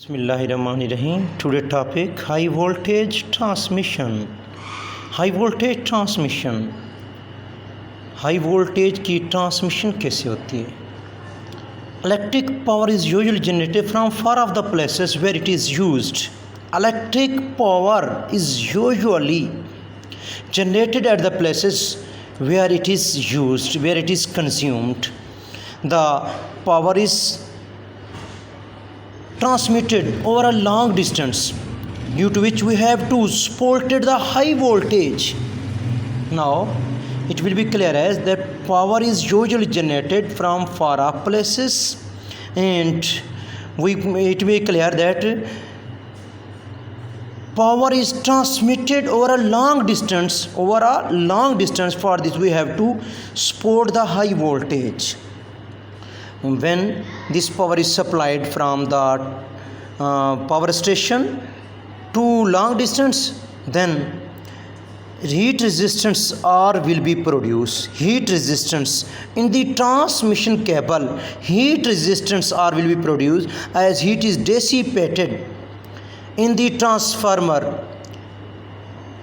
Bismillahirrahmanirrahim. Today topic high voltage transmission. High voltage transmission. High voltage की transmission कैसे होती है? Electric power is usually generated from far off the places where it is used. Electric power is usually generated at the places where it is used, where it is consumed. The power is transmitted over a long distance, due to which we have to support the high voltage. Now it will be clear as that power is usually generated from far off places, and it will be clear that power is transmitted over a long distance. For this we have to support the high voltage. When this power is supplied from the power station to long distance, then heat resistance R will be produced. Heat resistance in the transmission cable, heat resistance R will be produced as heat is dissipated in the transformer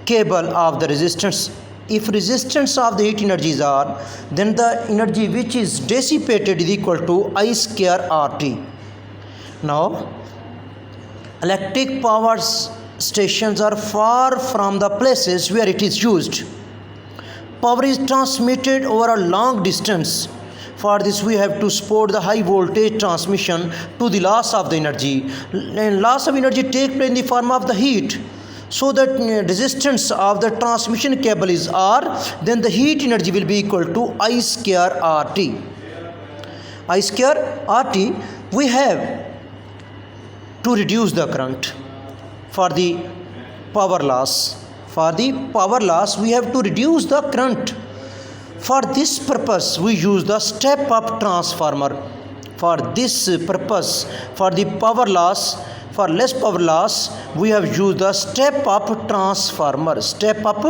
cable of the resistance. If resistance of the heat energy is R, then the energy which is dissipated is equal to I square RT. Now, electric power stations are far from the places where it is used. Power is transmitted over a long distance. For this we have to support the high voltage transmission to the loss of the energy. And loss of energy takes place in the form of the heat. So that resistance of the transmission cable is R, then the heat energy will be equal to I square RT. I square RT, we have to reduce the current for the power loss. For the power loss, we have to reduce the current. For this purpose, we use the step-up transformer. For this purpose, for the power loss, for less power loss, we have used the step-up transformer. Step-up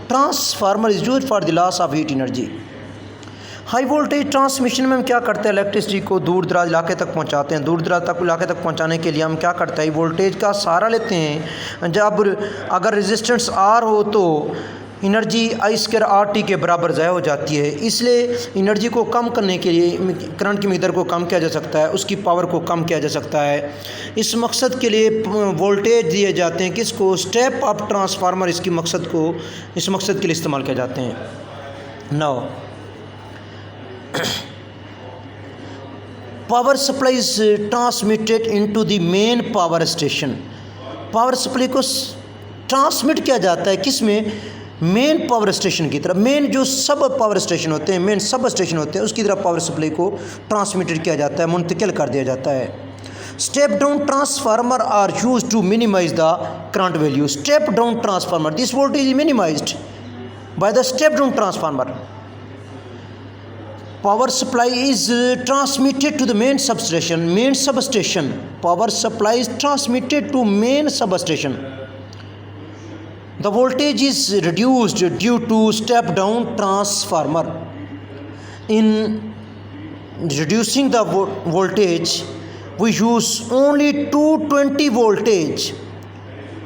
transformer is used for the loss of heat energy. High voltage transmission में हम क्या करते हैं? Electricity को दूर दराज इलाके तक पहुंचाते हैं. दूर दराज तक इलाके तक पहुंचाने के लिए हम क्या करते हैं? वोल्टेज का सहारा लेते हैं. जब अगर रेजिस्टेंस आर हो तो एनर्जी आई स्क्वायर आर टी के बराबर ज़ाया हो जाती है. इसलिए एनर्जी को कम करने के लिए करंट की मिकदार को कम किया जा सकता है, उसकी पावर को कम किया जा सकता है. इस मकसद के लिए वोल्टेज दिए जाते हैं. किसको? स्टेप अप ट्रांसफार्मर इस मकसद के लिए इस्तेमाल किए जाते हैं. Now power supply is transmitted into the main power station. Power supply को ट्रांसमिट किया जाता है किस में? मेन पावर स्टेशन की तरफ. मेन जो सब पावर स्टेशन होते हैं, मेन सब स्टेशन होते हैं, उसकी तरफ पावर सप्लाई को ट्रांसमिटेड किया जाता है, मुंतकिल कर दिया जाता है. Step down transformer are use to minimize the current value. Step down transformer, this voltage is minimized by the step down transformer. Power supply is transmitted to the main substation. Main substation. Power supply is transmitted to main substation. The voltage is reduced due to step down transformer. In reducing the voltage, we use only 220 voltage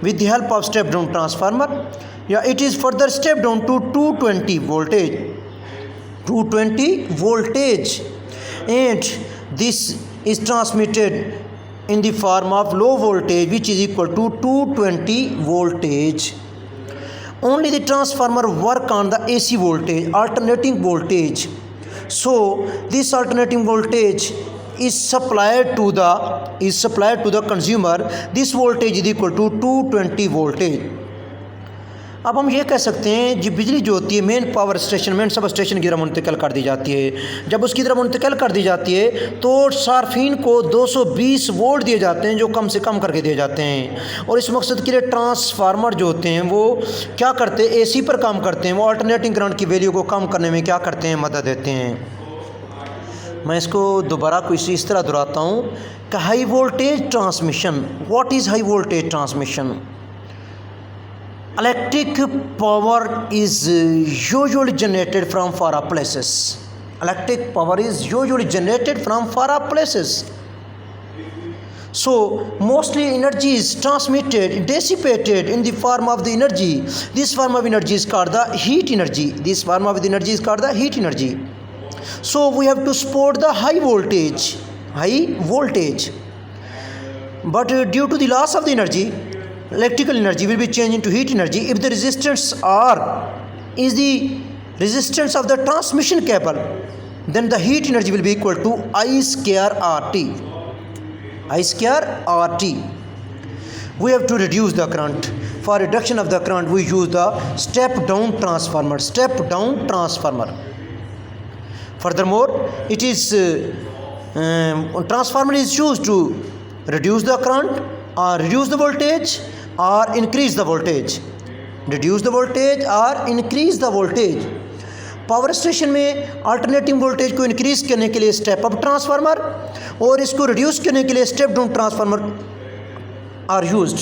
with the help of step down transformer. It is further step down to 220 voltage. 220 voltage, and this is transmitted in the form of low voltage, which is equal to 220 voltage. Only the transformer work on the AC voltage, alternating voltage. So this alternating voltage is supplied to the consumer. This voltage is equal to 220 voltage. अब हम ये कह सकते हैं कि बिजली जो होती है main power station, main sub station की तरफ मुंतकिल कर दी जाती है. जब उसकी तरफ मुंतकिल कर दी जाती है तो सार्फिन को 220 वोल्ट दिए जाते हैं, जो कम से कम करके दिए जाते हैं. और इस मकसद के लिए ट्रांसफार्मर जो होते हैं वो क्या करते हैं? एसी पर काम करते हैं. वो अल्टरनेटिंग करंट की वैल्यू को कम करने में क्या करते हैं? मदद देते हैं. मैं इसको दोबारा कुछ इस तरह दोहराता हूँ कि high voltage transmission. What is high voltage transmission? Electric power is usually generated from far off places. Electric power is usually generated from far off places. So mostly energy is transmitted, dissipated in the form of the energy. This form of energy is called the heat energy. This form of the energy is called the heat energy. So we have to support the high voltage. But due to the loss of the energy, electrical energy will be changed into heat energy. If the resistance R is the resistance of the transmission cable, then the heat energy will be equal to I square RT. We have to reduce the current. For reduction of the current, we use the step down transformer. Furthermore, it is transformer is used to reduce the current or reduce the voltage or increase the voltage. Power station में alternating voltage को increase करने के लिए step up transformer और इसको reduce करने के लिए step down transformer are used.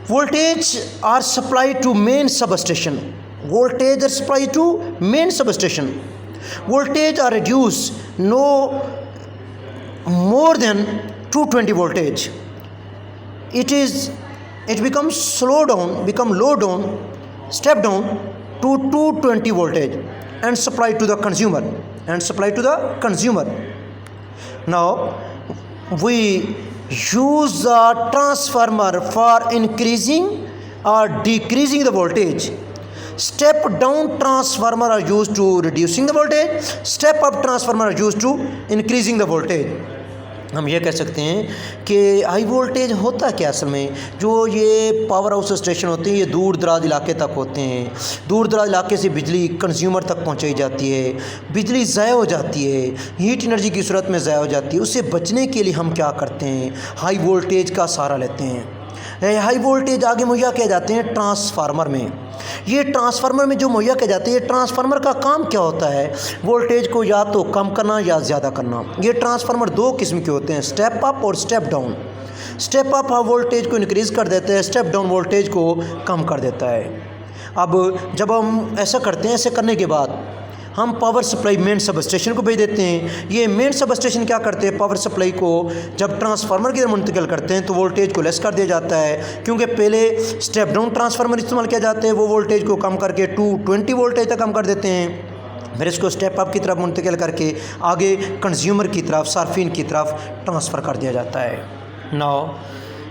Voltage are supplied to main substation. Voltage are reduced no more than 220 voltage. It becomes low down, step down to 220 voltage and supplied to the consumer. Now we use the transformer for increasing or decreasing the voltage. Step down transformer are used to reducing the voltage. Step up transformer are used to increasing the voltage. हम ये कह सकते हैं कि high voltage होता क्या असल में, जो ये पावर हाउस स्टेशन होते हैं ये दूर दराज इलाके तक होते हैं. दूर दराज इलाके से बिजली कंज्यूमर तक पहुंचाई जाती है. बिजली ज़ाया हो जाती है, हीट एनर्जी की सूरत में ज़ाया हो जाती है. उससे बचने के लिए हम क्या करते हैं, हाई वोल्टेज का सहारा लेते हैं. हाई वोल्टेज आगे मुहैया किए जाते हैं ट्रांसफार्मर में. ये ट्रांसफार्मर में जो मुहैया किए जाते हैं, ट्रांसफार्मर का काम क्या होता है, वोल्टेज को या तो कम करना या ज़्यादा करना. ये ट्रांसफार्मर दो किस्म के होते हैं, स्टेप अप और step down. Step up voltage को इंक्रीज़ कर देते हैं, स्टेप डाउन वोल्टेज को कम कर देता है. अब जब हम ऐसा करते हैं, ऐसे करने के बाद हम power supply main sub station को भेज देते हैं. ये मेन सब स्टेशन क्या करते हैं, पावर सप्लाई को जब ट्रांसफार्मर की तरफ मुंतकिल करते हैं तो वोल्टेज को लेस कर दिया जाता है, क्योंकि पहले स्टेप डाउन ट्रांसफार्मर इस्तेमाल किया जाते हैं. वो वोल्टेज को कम करके 220 वोल्टेज तक कम कर देते हैं. फिर इसको स्टेप अप की तरफ मुंतकिल करके आगे कंज्यूमर की तरफ, सार्फिन की तरफ ट्रांसफ़र कर दिया जाता है. नाउ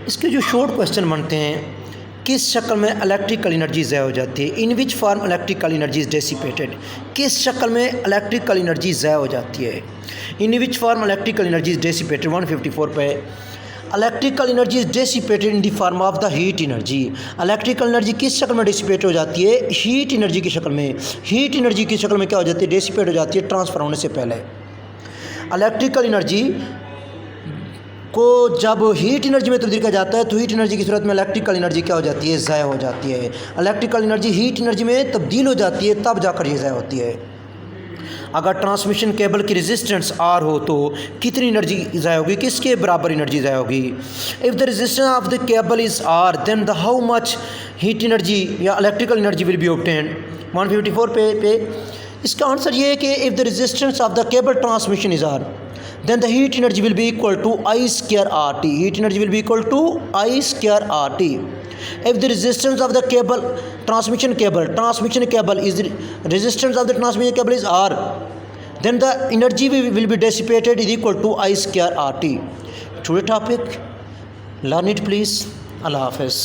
इसके जो शॉर्ट क्वेश्चन बनते हैं, किस शक्ल में इलेक्ट्रिकल एनर्जी ज़ाया हो जाती है, in which form electrical energy is dissipated. किस शक्ल में इलेक्ट्रिकल एनर्जी ज़ाया हो जाती है, in which form electrical energy is dissipated. 154 पे electrical energy is dissipated in the form of the heat energy. Electrical energy किस शक्ल में डेसिपेट हो जाती है, हीट एनर्जी की शक्ल में. हीट एनर्जी की शक्ल में क्या हो जाती है, डेसिपेट हो जाती है ट्रांसफ़र होने से पहले. इलेक्ट्रिकल एनर्जी को जब हीट एनर्जी में तब्दील किया जाता है तो हीट एनर्जी की सूरत में इलेक्ट्रिकल एनर्जी क्या हो जाती है, ज़ाया हो जाती है. इलेक्ट्रिकल एनर्जी हीट एनर्जी में तब्दील हो जाती है, तब जाकर ये ज़ाया होती है. अगर ट्रांसमिशन केबल की रेजिस्टेंस आर हो तो कितनी एनर्जी ज़ाया होगी, किसके बराबर एनर्जी ज़ाया होगी. If the resistance of the cable is R then the how much heat energy या electrical energy will be obtained. 154 पे इसका आंसर ये है कि if the resistance of the cable transmission is R then the heat energy will be equal to I square RT. Heat energy will be equal to I square RT. If the resistance of the transmission cable is the resistance of the transmission cable is R, then the energy will be dissipated is equal to I square RT. Today's topic, learn it please. Allah Hafiz.